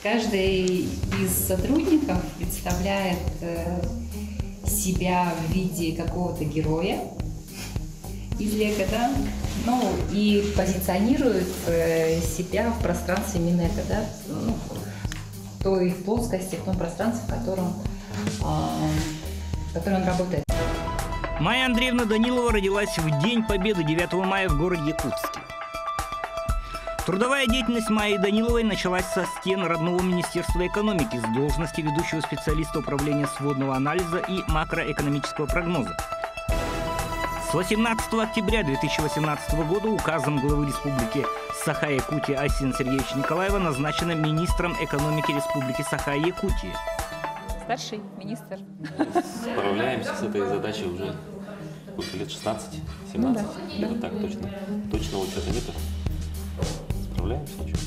Каждый из сотрудников представляет себя в виде какого-то героя из Лего, да? Ну, и позиционирует себя в пространстве Минэко, да? Ну, в той плоскости, в том пространстве, в котором он работает. Майя Андреевна Данилова родилась в День Победы 9 мая в городе Якутске. Трудовая деятельность Майи Даниловой началась со стен родного Министерства экономики с должности ведущего специалиста управления сводного анализа и макроэкономического прогноза. С 18 октября 2018 года указом главы Республики Саха-Якутия Айсена Сергеевича Николаева назначена министром экономики Республики Саха-Якутия. Старший министр. Справляемся с этой задачей уже сколько лет? 16, 17? Где-то так точно. Точного учета нету. Справляемся ничего.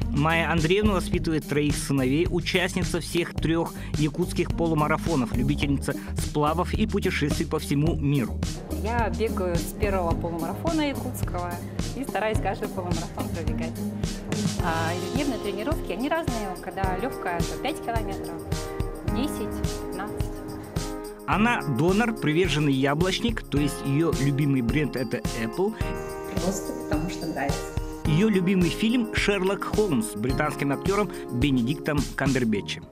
Майя Андреевна воспитывает 3 сыновей, участница всех 3 якутских полумарафонов, любительница сплавов и путешествий по всему миру. Я бегаю с первого полумарафона якутского и стараюсь каждый полумарафон пробегать. Ежедневные тренировки, они разные, когда легкая, то 5 километров, 10, 15. Она донор, приверженный яблочник, то есть ее любимый бренд это Apple. Просто потому что нравится. Ее любимый фильм «Шерлок Холмс» с британским актером Бенедиктом Камбербэтчем.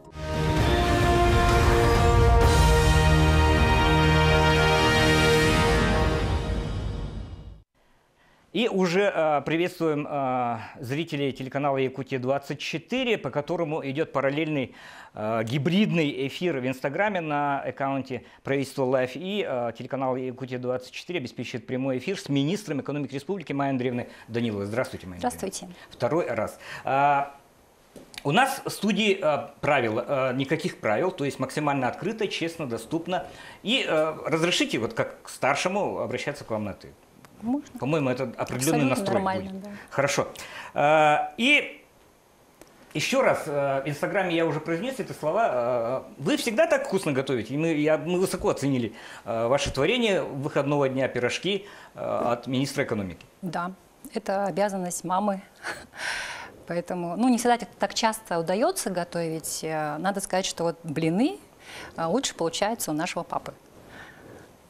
И уже приветствуем зрителей телеканала «Якутия-24», по которому идет параллельный гибридный эфир в Инстаграме на аккаунте правительства Live. И телеканал «Якутия-24» обеспечивает прямой эфир с министром экономики республики Майей Андреевной Даниловой. Здравствуйте, Майя Андреевна. Здравствуйте. Второй раз. У нас в студии никаких правил, то есть максимально открыто, честно, доступно. И разрешите, вот как к старшему, обращаться к вам на «ты». Можно. По-моему, это определенный настрой нормально, будет. да. Хорошо. И еще раз, в Инстаграме я уже произнес эти слова. Вы всегда так вкусно готовите. И мы высоко оценили ваше творение выходного дня пирожки от министра экономики. Да, это обязанность мамы. Поэтому, не всегда так часто удается готовить. Надо сказать, что вот блины лучше получаются у нашего папы.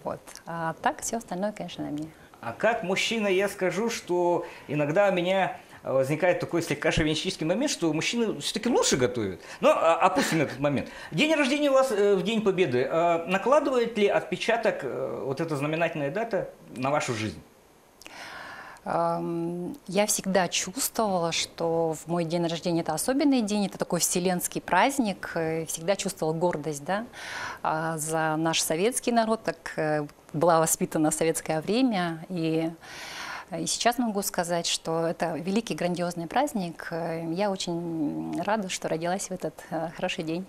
Вот. А так все остальное, конечно, на мне. А как мужчина я скажу, что иногда у меня возникает такой слегка шовинистический момент, что мужчины все-таки лучше готовят. Но опустим этот момент. День рождения у вас в День Победы. Накладывает ли отпечаток вот эта знаменательная дата на вашу жизнь? Я всегда чувствовала, что в мой день рождения это особенный день, это такой вселенский праздник. Всегда чувствовала гордость, да, за наш советский народ, так была воспитана в советское время. И сейчас могу сказать, что это великий грандиозный праздник. Я очень рада, что родилась в этот хороший день.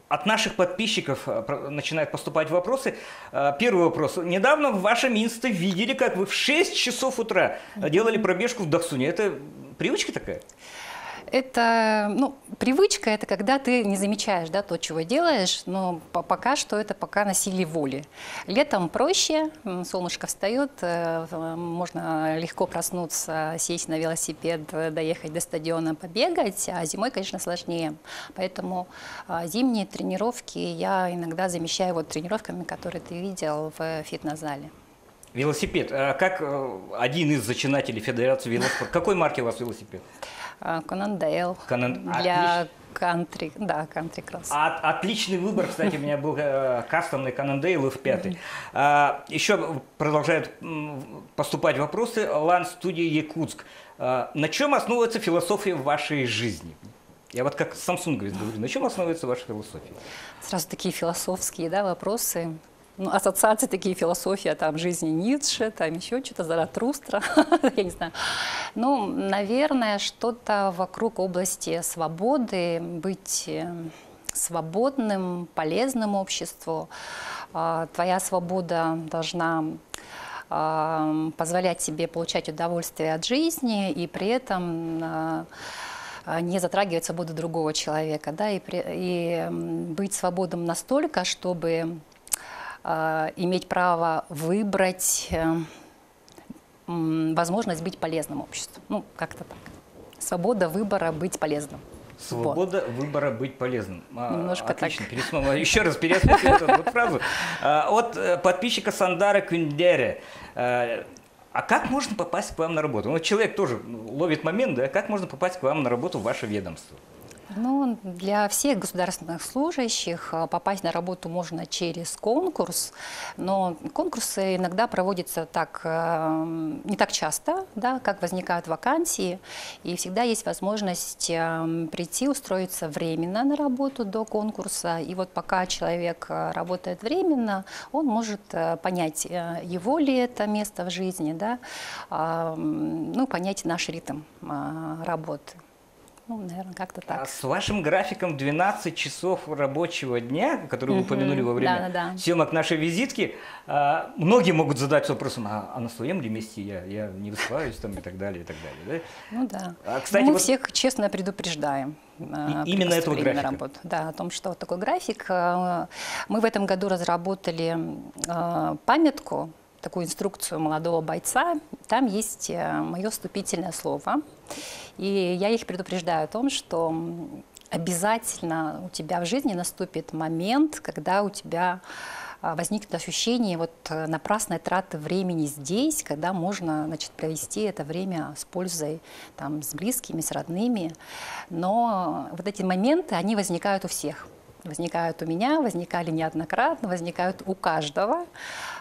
От наших подписчиков начинают поступать вопросы. Первый вопрос. Недавно в вашем инсте видели, как вы в 6 часов утра делали пробежку в Дохсуне. Это привычка такая? Это, привычка – это когда ты не замечаешь, да, то, чего делаешь, но пока что это пока на силе воли. Летом проще, солнышко встает, можно легко проснуться, сесть на велосипед, доехать до стадиона, побегать, а зимой, конечно, сложнее. Поэтому зимние тренировки я иногда замещаю тренировками, которые ты видел в фитнес-зале. Велосипед. Как один из зачинателей Федерации велоспорта, какой марки у вас велосипед? Cannondale для кантри, да, кантри-кросс. Отличный выбор, кстати, у меня был кастомный Cannondale F5. Еще продолжают поступать вопросы. Лан-студия Якутск. На чем основывается философия в вашей жизни? Я вот как самсунговец говорю, на чем основывается ваша философия? Сразу такие философские, да, вопросы. Ассоциации такие, философия, там, жизни Ницше, там, еще что-то, Заратустра, я не знаю. Наверное, что-то вокруг области свободы, быть свободным, полезным обществу. Твоя свобода должна позволять себе получать удовольствие от жизни и при этом не затрагивать свободу другого человека, да, и быть свободным настолько, чтобы иметь право выбрать возможность быть полезным обществу. Как-то так. Свобода выбора быть полезным. Свобода выбора быть полезным. Немножко Отлично. Еще раз пересмотрим эту вот фразу. От подписчика Сандара Кюндере. А как можно попасть к вам на работу? Ну, человек тоже ловит момент, да? Как можно попасть к вам на работу в ваше ведомство? Ну, для всех государственных служащих попасть на работу можно через конкурс, но конкурсы иногда проводятся не так часто, да, как возникают вакансии, и всегда есть возможность прийти, устроиться временно на работу до конкурса, и вот пока человек работает временно, он может понять, его ли это место в жизни, да, ну, понять наш ритм работы. Ну, наверное, как-то так. А с вашим графиком 12 часов рабочего дня, который вы упомянули во время съемок нашей визитки, многие могут задать вопросом, а на своем ли месте я не высыпаюсь там и так далее, и так далее. Да? Ну да. Кстати, мы вот всех честно предупреждаем. Именно этого графика. Да, о том, что вот такой график. Мы в этом году разработали памятку, такую инструкцию молодого бойца. Там есть мое вступительное слово. И я их предупреждаю о том, что обязательно у тебя в жизни наступит момент, когда у тебя возникнет ощущение вот напрасной траты времени здесь, когда можно, значит, провести это время с пользой, там, с близкими, с родными. Но вот эти моменты, они возникают у всех. Возникают у меня, возникали неоднократно, возникают у каждого.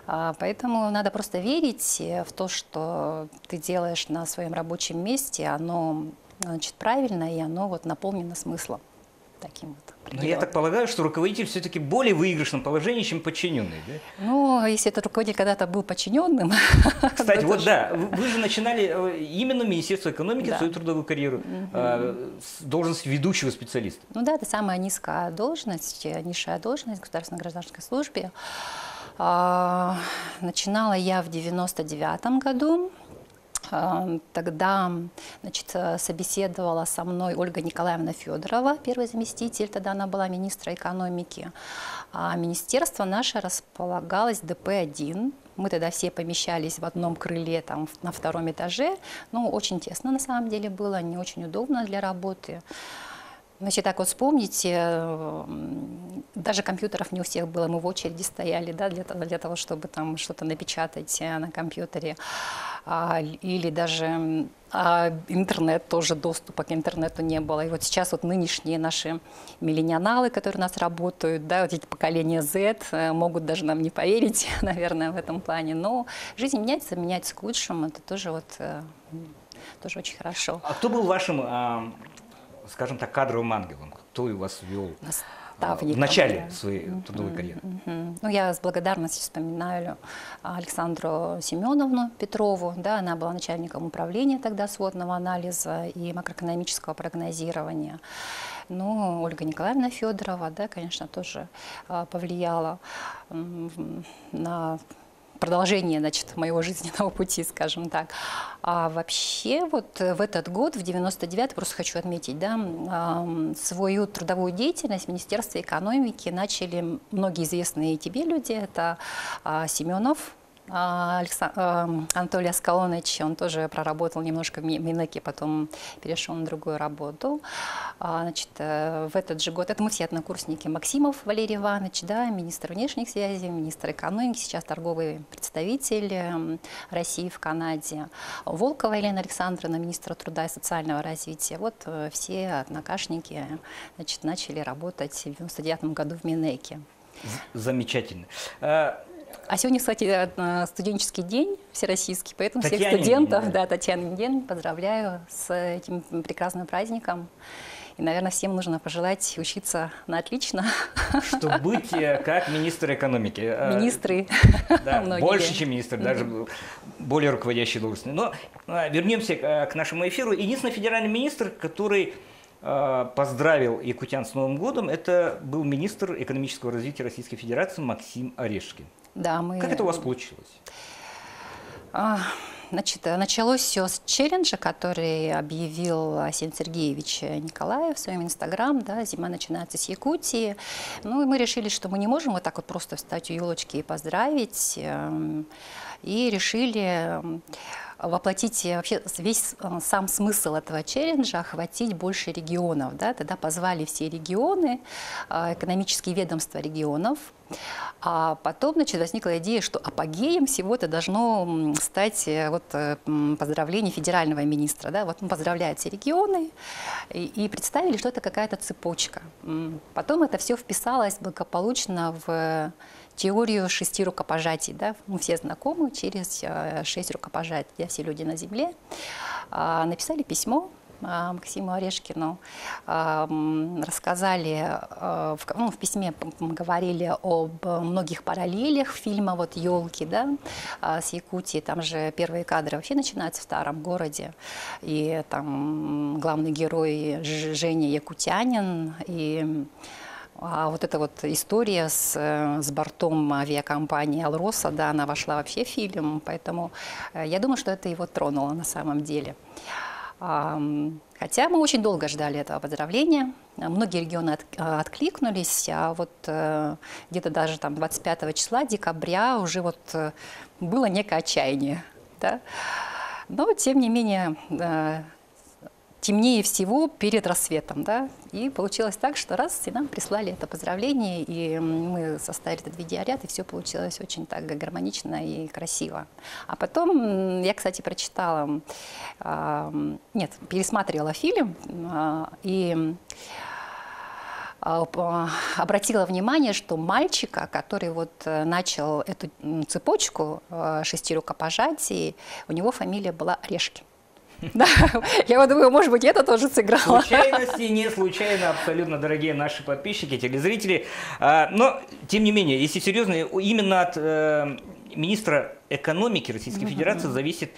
Поэтому надо просто верить в то, что ты делаешь на своем рабочем месте, оно, значит, правильно, и оно вот наполнено смыслом таким вот. Но я так полагаю, что руководитель все-таки более в выигрышном положении, чем подчиненный, да? Ну, если этот руководитель когда-то был подчиненным... Кстати, вот да, вы же начинали именно в Министерстве экономики свою трудовую карьеру, должность ведущего специалиста. Ну да, это самая низкая должность, низшая должность в государственной гражданской службе. Начинала я в 99-м году. Тогда, значит, собеседовала со мной Ольга Николаевна Федорова, первый заместитель, тогда она была министра экономики. А министерство наше располагалось в ДП-1. Мы тогда все помещались в одном крыле, там, на втором этаже. Ну, очень тесно на самом деле было, не очень удобно для работы. Значит, так вот вспомните, даже компьютеров не у всех было, мы в очереди стояли, да, для того, чтобы там что-то напечатать на компьютере. Или даже интернет, тоже доступа к интернету не было. И вот сейчас вот нынешние наши миллениалы, которые у нас работают, да, вот эти поколения Z, могут даже нам не поверить, наверное, в этом плане. Но жизнь меняется к лучшему, это тоже вот тоже очень хорошо. А кто был вашим, скажем так, кадровым ангелом? Кто вас вел в начале своей трудовой карьеры? Ну, я с благодарностью вспоминаю Александру Семеновну Петрову. Да, она была начальником управления тогда сводного анализа и макроэкономического прогнозирования. Ну, Ольга Николаевна Федорова, да, конечно, тоже повлияла на продолжение, значит, моего жизненного пути, скажем так. А вообще вот в этот год, в 99-й, просто хочу отметить, да, свою трудовую деятельность в Министерстве экономики начали многие известные тебе люди. Это Семенов Анатолий Аскалоныч, он тоже проработал немножко в Минэке, потом перешел на другую работу. Значит, в этот же год, это мы все однокурсники, Максимов Валерий Иванович, да, министр внешних связей, министр экономики, сейчас торговый представитель России в Канаде. Волкова Елена Александровна, министр труда и социального развития. Вот все однокашники, значит, начали работать в 99 году в Минэке. Замечательно. А сегодня, кстати, студенческий день всероссийский, поэтому всех Татьяне студентов, да, Татьяна день, поздравляю с этим прекрасным праздником. И, наверное, всем нужно пожелать учиться на отлично. Чтобы быть как министр экономики. Министры. Да, больше, чем министр, даже более руководящие должности. Но вернемся к нашему эфиру. Единственный федеральный министр, который поздравил якутян с Новым годом, это был министр экономического развития Российской Федерации Максим Орешкин. Да, Как это у вас получилось? Значит, началось все с челленджа, который объявил Арсений Сергеевич Николаев в своем инстаграм, да, зима начинается с Якутии. Ну и мы решили, что мы не можем вот так вот просто встать у елочки и поздравить, и решили воплотить вообще весь сам смысл этого челленджа, охватить больше регионов. Да? Тогда позвали все регионы, экономические ведомства регионов. А потом, значит, возникла идея, что апогеем всего это должно стать вот, поздравление федерального министра. Да? Вот он поздравляет все регионы и представили, что это какая-то цепочка. Потом это все вписалось благополучно в теорию 6 рукопожатий. Да? Мы все знакомы через 6 рукопожатий, да, все люди на земле. Написали письмо Максиму Орешкину, рассказали, в письме мы говорили об многих параллелях фильма вот «Елки», да, с Якутией. Там же первые кадры вообще начинаются в старом городе. И там главный герой Женя якутянин. И вот эта вот история с бортом авиакомпании «Алроса», да, она вошла вообще в фильм. Поэтому я думаю, что это его тронуло на самом деле. Хотя мы очень долго ждали этого поздравления. Многие регионы откликнулись, а вот где-то даже там 25 числа декабря уже вот было некое отчаяние. Да? Но, тем не менее, темнее всего перед рассветом. Да? И получилось так, что раз, и нам прислали это поздравление, и мы составили этот видеоряд, и все получилось очень так гармонично и красиво. А потом я, кстати, прочитала, пересматривала фильм, и обратила внимание, что мальчика, который вот начал эту цепочку 6 рукопожатий, у него фамилия была Орешкин. Да, я вот думаю, может быть, это тоже сыграло. Случайности не случайно, абсолютно, дорогие наши подписчики, телезрители. Но, тем не менее, если серьезно, именно от министра экономики Российской Федерации зависит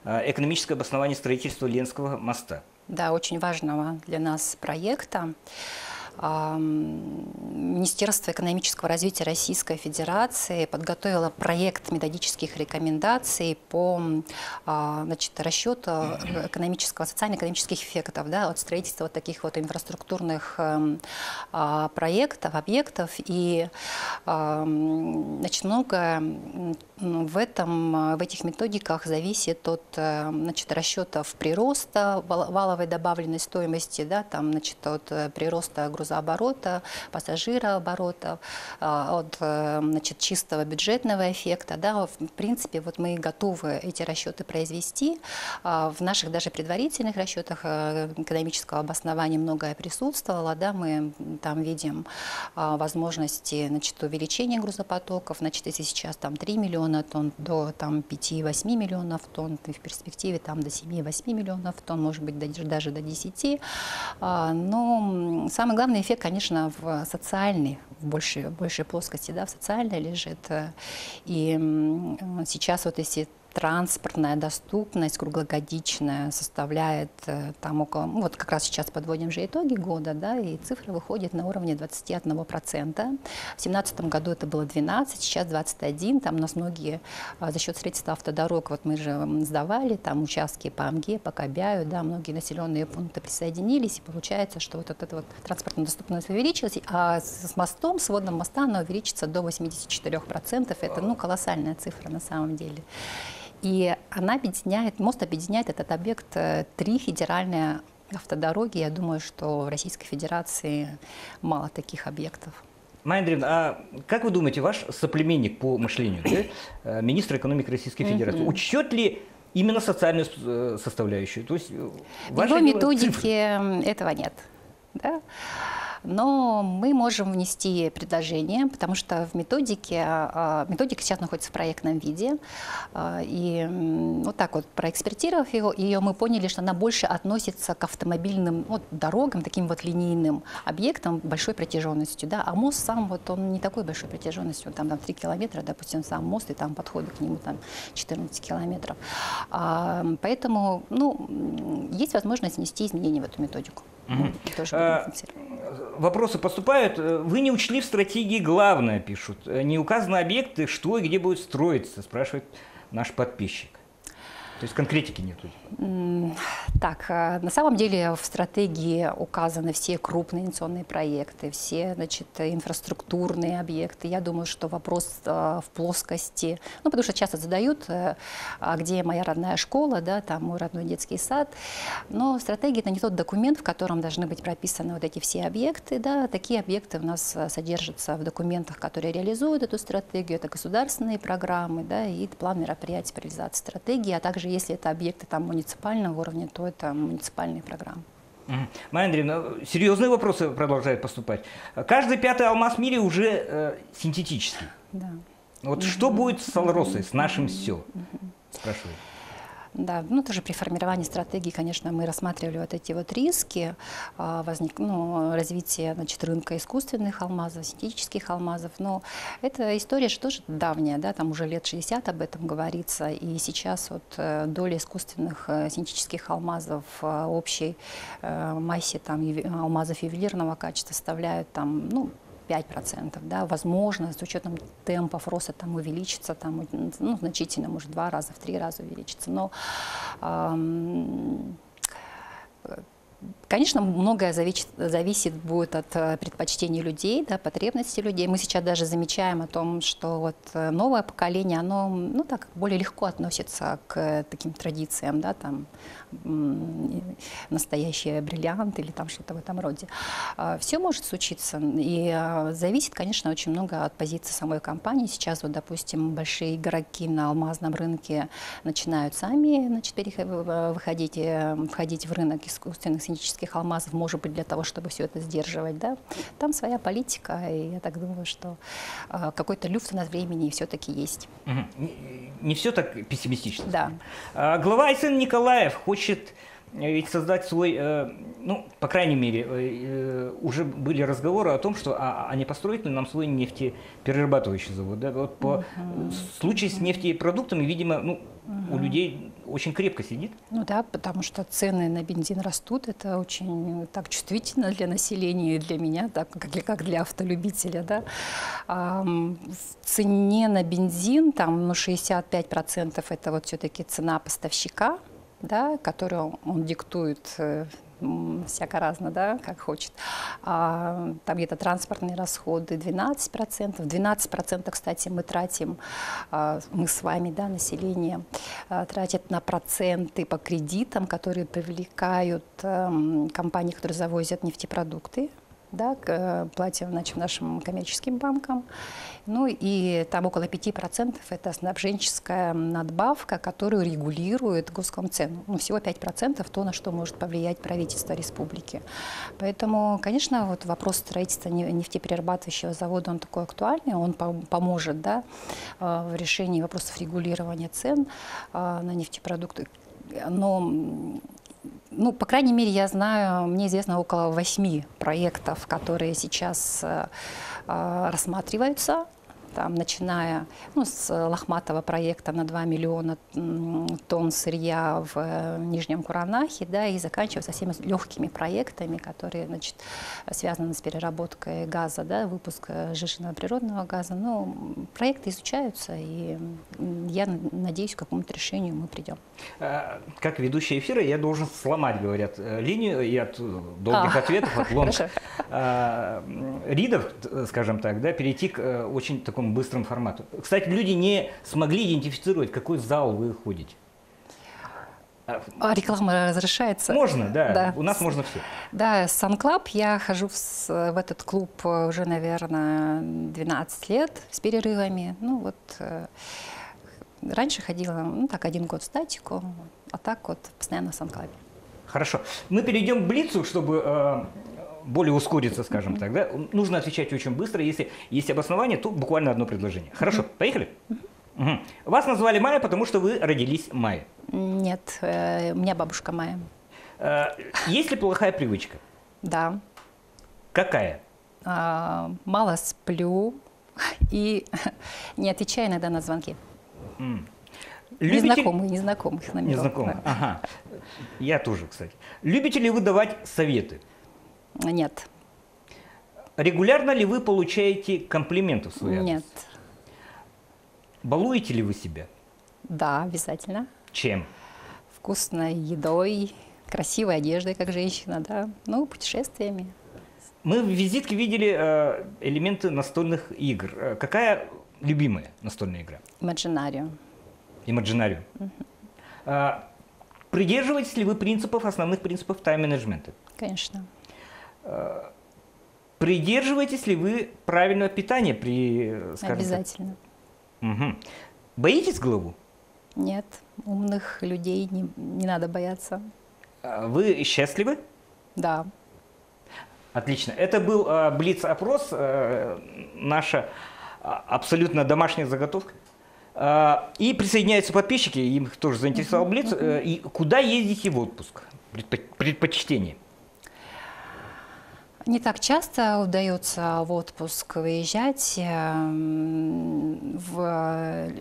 экономическое обоснование строительства Ленского моста. Да, очень важного для нас проекта. Министерство экономического развития Российской Федерации подготовило проект методических рекомендаций по расчету социально-экономических эффектов, да, от строительства вот таких вот инфраструктурных проектов, объектов. И много в этих методиках зависит от расчетов прироста валовой добавленной стоимости, да, от прироста грузооборота, пассажирооборота, от чистого бюджетного эффекта. Да. В принципе, вот мы готовы эти расчеты произвести. В наших даже предварительных расчетах экономического обоснования многое присутствовало. Да. Мы там видим возможности увеличения грузопотоков. Если сейчас 3 миллиона тонн до 5-8 миллионов тонн, и в перспективе до 7-8 миллионов тонн, может быть, даже до 10. Но самый главный эффект, конечно, в социальной, в большей плоскости, да, в социальной лежит. И сейчас вот если транспортная доступность круглогодичная составляет около, вот как раз сейчас подводим же итоги года, да, и цифра выходит на уровне 21%. В 2017 году это было 12%, сейчас 21%. Там у нас многие за счет строительства автодорог, вот мы же сдавали там участки по АМГе, по Кобяю, да, многие населенные пункты присоединились, и получается, что вот эта вот транспортная доступность увеличилась, а с мостом, с водным моста она увеличится до 84%. Это, колоссальная цифра на самом деле. И мост объединяет этот объект 3 федеральные автодороги. Я думаю, что в Российской Федерации мало таких объектов. Майя Андреевна, а как вы думаете, ваш соплеменник по мышлению, да, министр экономики Российской Федерации, учтет ли именно социальную составляющую? То есть в его методике этого нет. Да? Но мы можем внести предложение, потому что методика сейчас находится в проектном виде. И вот так вот, проэкспертировав ее, мы поняли, что она больше относится к автомобильным дорогам, таким вот линейным объектам большой протяженностью. Да? А мост сам, он не такой большой протяженностью, там 3 километра, допустим, сам мост, и там подходы к нему 14 километров. Поэтому есть возможность внести изменения в эту методику. Вопросы поступают. Вы не учли в стратегии главное, пишут. Не указаны объекты, что и где будет строиться, спрашивает наш подписчик. То есть конкретики нету? Так, на самом деле в стратегии указаны все крупные инвестиционные проекты, все, значит, инфраструктурные объекты. Я думаю, что вопрос в плоскости, ну, потому что часто задают, где моя родная школа, да, там мой родной детский сад. Но стратегия — это не тот документ, в котором должны быть прописаны вот эти все объекты. Да. Такие объекты у нас содержатся в документах, которые реализуют эту стратегию. Это государственные программы, да, и план мероприятий по реализации стратегии, а также если это объекты там муниципального уровня, то это муниципальные программы. Майя Андреевна, серьезные вопросы продолжают поступать. Каждый 5-й алмаз в мире уже синтетический. Да. Вот что будет с Алросой, с нашим СЕО? Спрашиваю. Да, ну тоже при формировании стратегии, конечно, мы рассматривали вот эти вот риски развития, значит, рынка искусственных алмазов, синтетических алмазов. Но эта история же тоже давняя, да, там уже лет 60 об этом говорится. И сейчас вот доля искусственных синтетических алмазов в общей массе там, алмазов ювелирного качества составляют там, ну, 5%, да, возможно, с учетом темпов роста там увеличится, там, ну, значительно, может, 2 раза, в 3 раза увеличится, но, конечно, многое зависит будет от предпочтений людей, да, потребностей людей. Мы сейчас даже замечаем о том, что вот новое поколение, оно, ну, так, более легко относится к таким традициям, да, там, настоящий бриллиант или там что-то в этом роде. Все может случиться, и зависит, конечно, очень много от позиции самой компании. Сейчас, вот, допустим, большие игроки на алмазном рынке начинают сами, значит, входить в рынок искусственных синтетических алмазов, может быть, для того, чтобы все это сдерживать, да. Там своя политика, и я так думаю, что какой-то люфт у нас времени все-таки есть. Не все так пессимистично. Да. Глава Айсен Николаев хочет ведь создать свой, ну, по крайней мере, уже были разговоры о том, что а не построить ли нам свой нефтеперерабатывающий завод. Да? Вот по случаю с нефтепродуктами, видимо, ну, у людей очень крепко сидит. Ну да, потому что цены на бензин растут, это очень так чувствительно для населения и для меня, так, как для автолюбителя. Да? В цене на бензин там, ну, 65% это вот все-таки цена поставщика, да, которую он диктует всяко разно, да, как хочет. Там где-то транспортные расходы 12%. 12%, кстати, мы тратим, мы с вами, да, население, тратит на проценты по кредитам, которые привлекают компании, которые завозят нефтепродукты. Да, платим, значит, нашим коммерческим банкам. Ну и там около 5% это снабженческая надбавка, которую регулирует Госкомцену. Ну, всего 5% то, на что может повлиять правительство республики. Поэтому, конечно, вот вопрос строительства нефтеперерабатывающего завода, он такой актуальный, он поможет, да, в решении вопросов регулирования цен на нефтепродукты. Но, ну, по крайней мере, я знаю, мне известно около 8 проектов, которые сейчас рассматриваются. Там, начиная, ну, с лохматого проекта на 2 миллиона тонн сырья в Нижнем Куранахе, да, и заканчивая совсем легкими проектами, которые, значит, связаны с переработкой газа, да, выпуск сжиженного природного газа. Но проекты изучаются, и я надеюсь, к какому-то решению мы придем. Как ведущий эфира я должен сломать, говорят, линию и от долгих ответов, от лонгов ридов, скажем так, да, перейти к очень такому быстрому формату. Кстати, люди не смогли идентифицировать, в какой зал вы ходите. Реклама разрешается? Можно, да. Да. У нас можно все. Да, Сан-Клаб. Я хожу в этот клуб уже, наверное, 12 лет с перерывами. Ну вот, раньше ходила, ну так, 1 год в статику, а так вот постоянно в Сан-Клабе. Хорошо. Мы перейдем к блицу, чтобы более ускориться, скажем так. Да? Нужно отвечать очень быстро. Если есть обоснование, то буквально одно предложение. Хорошо, поехали? Вас назвали Майя, потому что вы родились Майя. Нет, у меня бабушка Майя. Есть ли плохая привычка? Да. Какая? Мало сплю и не отвечаю иногда на звонки. Незнакомых номеров. Незнакомых, ага. Я тоже, кстати. Любите ли вы давать советы? Нет. Регулярно ли вы получаете комплименты в свой адрес? Нет. Балуете ли вы себя? Да, обязательно. Чем? вкусной едой, красивой одеждой, как женщина, да, ну, путешествиями. Мы в визитке видели элементы настольных игр. Какая любимая настольная игра? Imaginarium. Imaginarium. Придерживаетесь ли вы основных принципов тайм-менеджмента? Конечно. Придерживаетесь ли вы правильного питания при, скажем Обязательно. Так? Угу. Боитесь голову? Нет, умных людей не надо бояться. Вы счастливы? Да. Отлично. Это был блиц-опрос, наша абсолютно домашняя заготовка. И присоединяются подписчики, им тоже заинтересовал блиц. И куда ездите в отпуск? Предпочтение? Не так часто удается в отпуск выезжать.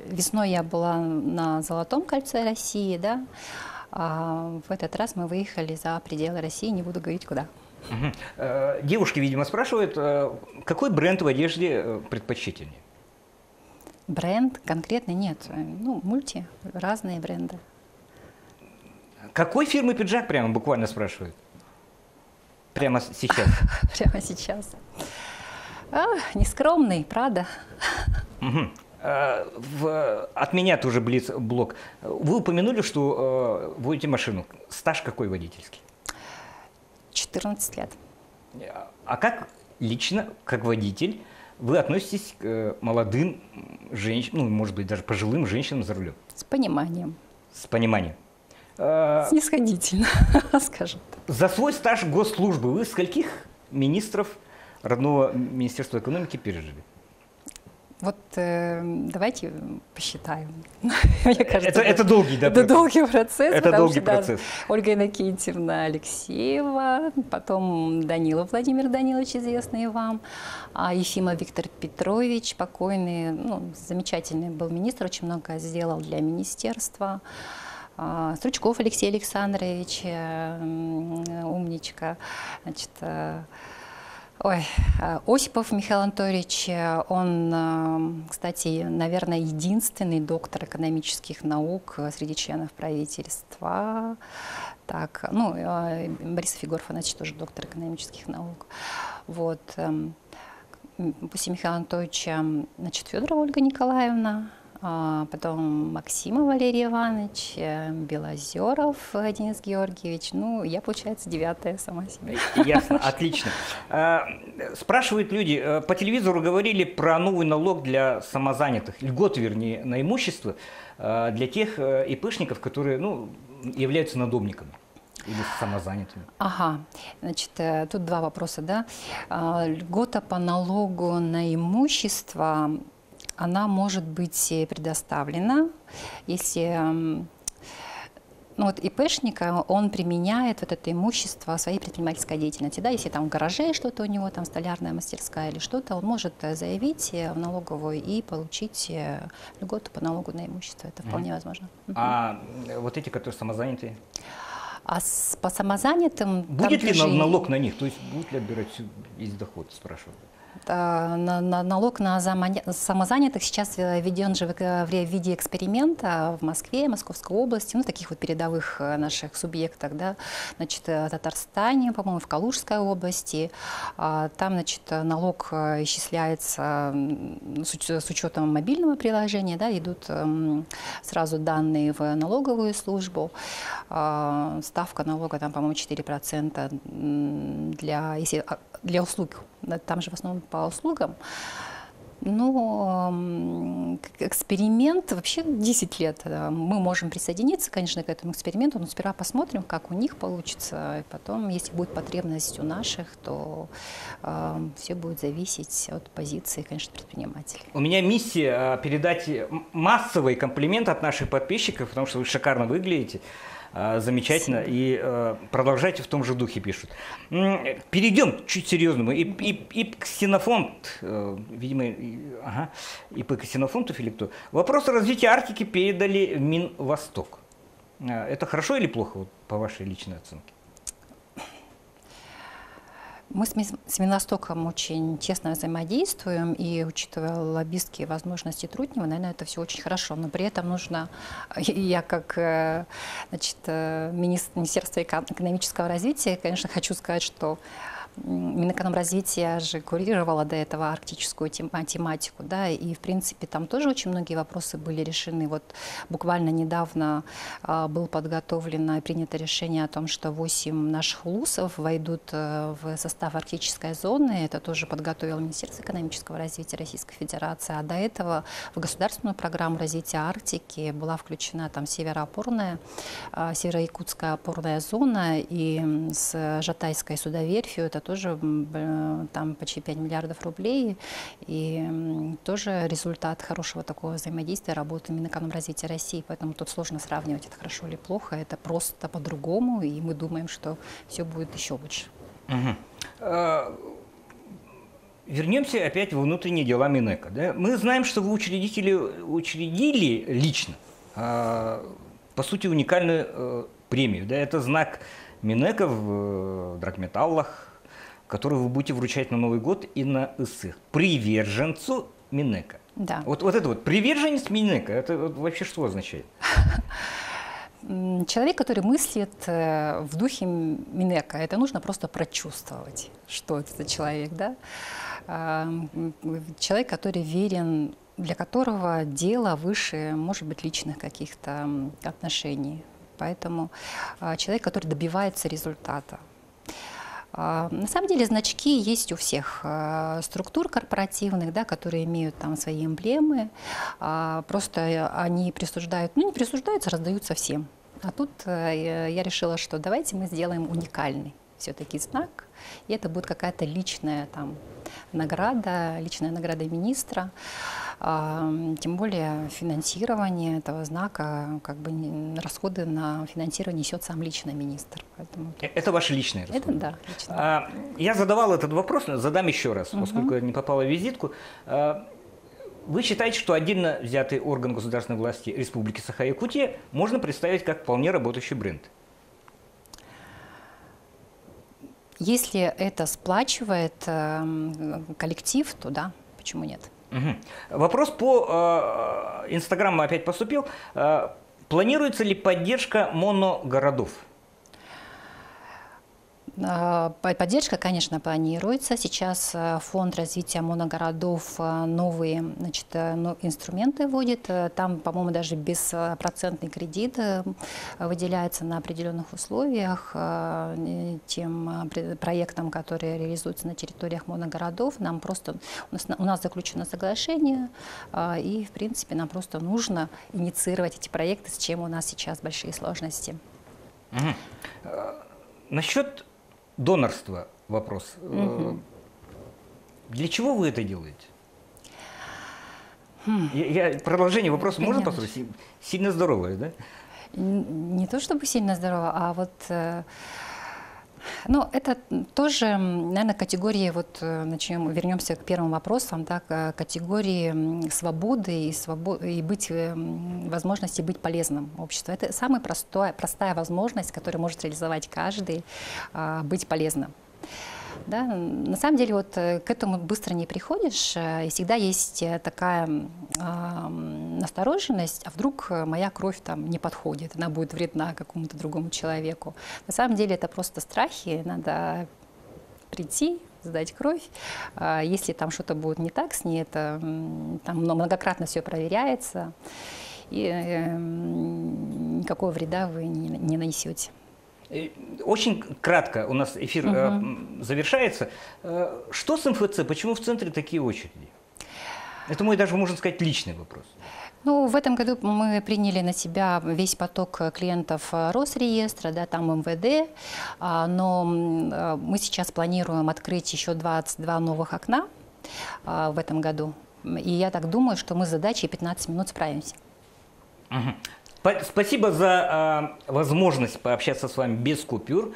Весной я была на Золотом кольце России, да? А в этот раз мы выехали за пределы России, не буду говорить куда. Девушки, видимо, спрашивают, какой бренд в одежде предпочтительнее? Бренд конкретно нет. Ну, мульти, разные бренды. Какой фирмы пиджак прямо буквально спрашивают? Прямо сейчас. Прямо сейчас. Нескромный, правда? От меня тоже блиц-блок. Вы упомянули, что водите машину. Стаж какой водительский? 14 лет. А как лично, как водитель, вы относитесь к молодым женщинам, ну, может быть, даже пожилым женщинам за рулем? С пониманием. С пониманием. Снисходительно, скажем так. За свой стаж госслужбы вы скольких министров родного Министерства экономики пережили? Вот давайте посчитаем. Мне кажется, это долгий, да? Это долгий процесс. Это долгий процесс. Ольга Иннокентьевна Алексеева, потом Данилов Владимир Данилович, известный вам, Ефимов Виктор Петрович, покойный, ну, замечательный был министр, очень много сделал для министерства. Стручков Алексей Александрович, умничка, значит, Осипов Михаил Анатольевич, он, кстати, наверное, единственный доктор экономических наук среди членов правительства. Так, ну, Борисов Егор Афанасьевич тоже доктор экономических наук. Вот. После Михаила Анатольевича, значит, Федорова Ольга Николаевна, потом Максимов Валерий Иванович, Белозеров Денис Георгиевич. Ну, я, получается, 9-я сама себе. Ясно, отлично. Спрашивают люди, по телевизору говорили про новый налог для самозанятых, льготы, вернее, на имущество для тех ИПшников, которые, ну, являются надомниками или самозанятыми. Ага, значит, тут два вопроса, да. Льгота по налогу на имущество, она может быть предоставлена, если, ну вот ИПшника, он применяет вот это имущество в своей предпринимательской деятельности, да, если там в гараже что-то у него, там столярная мастерская или что-то, он может заявить в налоговую и получить льготу по налогу на имущество, это вполне возможно. А вот эти, которые самозанятые? А по самозанятым... Будет ли налог на них, то есть будут ли отбирать весь доход, спрашивают? Налог на самозанятых сейчас введен же в виде эксперимента в Москве, Московской области, ну, таких вот передовых наших субъектах, да, значит, в Татарстане, по-моему, в Калужской области. Там, значит, налог исчисляется с учетом мобильного приложения, да, идут сразу данные в налоговую службу. Ставка налога там, по-моему, 4% для услуг. Там же в основном по услугам. Ну, эксперимент вообще 10 лет. Мы можем присоединиться, конечно, к этому эксперименту, но сперва посмотрим, как у них получится. И потом, если будет потребность у наших, то все будет зависеть от позиции, конечно, предпринимателей. У меня миссия передать массовый комплимент от наших подписчиков, потому что вы шикарно выглядите. Замечательно. Спасибо. И продолжайте в том же духе, пишут. Перейдем к чуть серьезному. И Ксенофонт, видимо, и по Ксенофонту Филиппу. Вопрос развития Арктики передали в Минвосток. Это хорошо или плохо, вот, по вашей личной оценке? Мы с Минвостоком очень тесно взаимодействуем, и учитывая лоббистские возможности Трутнева, наверное, это все очень хорошо. Но при этом нужно, я как значит, министр Министерства экономического развития, конечно, хочу сказать, что Минэкономразвития же курировала до этого арктическую тематику, да, и, в принципе, там тоже очень многие вопросы были решены. Вот буквально недавно было подготовлено и принято решение о том, что 8 наших улусов войдут в состав арктической зоны. Это тоже подготовило Министерство экономического развития Российской Федерации. А до этого в государственную программу развития Арктики была включена там северо-якутская опорная зона, и с Жатайской судоверфью это тоже там почти 5 миллиардов рублей, и тоже результат хорошего такого взаимодействия работы Минэкономразвития России. Поэтому тут сложно сравнивать, это хорошо или плохо, это просто по-другому, и мы думаем, что все будет еще лучше. Вернемся опять во внутренние дела Минэка. Да? Мы знаем, что вы учредили лично, по сути, уникальную премию. Да? Это знак Минэка в драгметаллах, который вы будете вручать на Новый год и на ИСых. Приверженцу Минэка. Да. Вот это вот приверженец Минэка, это вообще что означает? Человек, который мыслит в духе Минэка, это нужно просто прочувствовать, что это за человек, да? Человек, который верен, для которого дело выше, может быть, личных каких-то отношений. Поэтому человек, который добивается результата. На самом деле значки есть у всех структур корпоративных, да, которые имеют там свои эмблемы, просто они присуждают, ну не присуждаются, раздаются всем. А тут я решила, что давайте мы сделаем уникальный все-таки знак, и это будет какая-то личная там награда, личная награда министра. Тем более финансирование этого знака, как бы расходы на финансирование несет сам лично министр. Поэтому... Это ваши личные расходы? Это да, лично. Я задавал этот вопрос, задам еще раз, поскольку не попала в визитку. Вы считаете, что отдельно взятый орган государственной власти Республики Саха-Якутия можно представить как вполне работающий бренд? Если это сплачивает коллектив, то да, почему нет? Вопрос по Инстаграму опять поступил. Планируется ли поддержка моногородов? Поддержка, конечно, планируется. Сейчас фонд развития моногородов новые, значит, инструменты вводит. Там, по-моему, даже беспроцентный кредит выделяется на определенных условиях тем проектам, которые реализуются на территориях моногородов. Нам просто, у нас заключено соглашение, и, в принципе, нам просто нужно инициировать эти проекты, с чем у нас сейчас большие сложности. Насчет донорства вопрос. Для чего вы это делаете? Продолжение вопроса можно построить? Сильно здоровое, да? Не то чтобы сильно здорово, а вот... Ну, это тоже, наверное, категории, вот вернемся к первым вопросам, да, к категории свободы и возможности быть полезным обществу. Это самая простая возможность, которую может реализовать каждый, быть полезным. Да? На самом деле вот к этому быстро не приходишь, и всегда есть такая настороженность, а вдруг моя кровь там не подходит, она будет вредна какому-то другому человеку. На самом деле это просто страхи, надо прийти, сдать кровь. Если там что-то будет не так с ней, это там многократно все проверяется, и никакого вреда вы не нанесете. Очень кратко, у нас эфир завершается. Что с МФЦ? Почему в центре такие очереди? Это мой даже, можно сказать, личный вопрос. Ну, в этом году мы приняли на себя весь поток клиентов Росреестра, да, там МВД, но мы сейчас планируем открыть еще 22 новых окна в этом году. И я так думаю, что мы с задачей 15 минут справимся. Спасибо за возможность пообщаться с вами без купюр,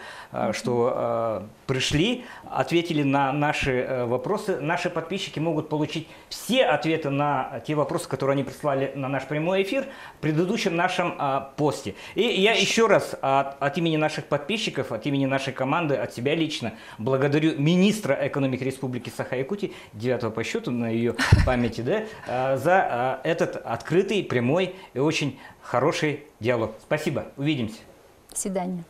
что пришли, ответили на наши вопросы. Наши подписчики могут получить все ответы на те вопросы, которые они прислали на наш прямой эфир в предыдущем нашем посте. И я еще раз от имени наших подписчиков, от имени нашей команды, от себя лично благодарю министра экономики Республики Саха-Якутия, 9-го по счету на ее памяти, да, за этот открытый, прямой и очень хороший диалог. Спасибо. Увидимся. До свидания.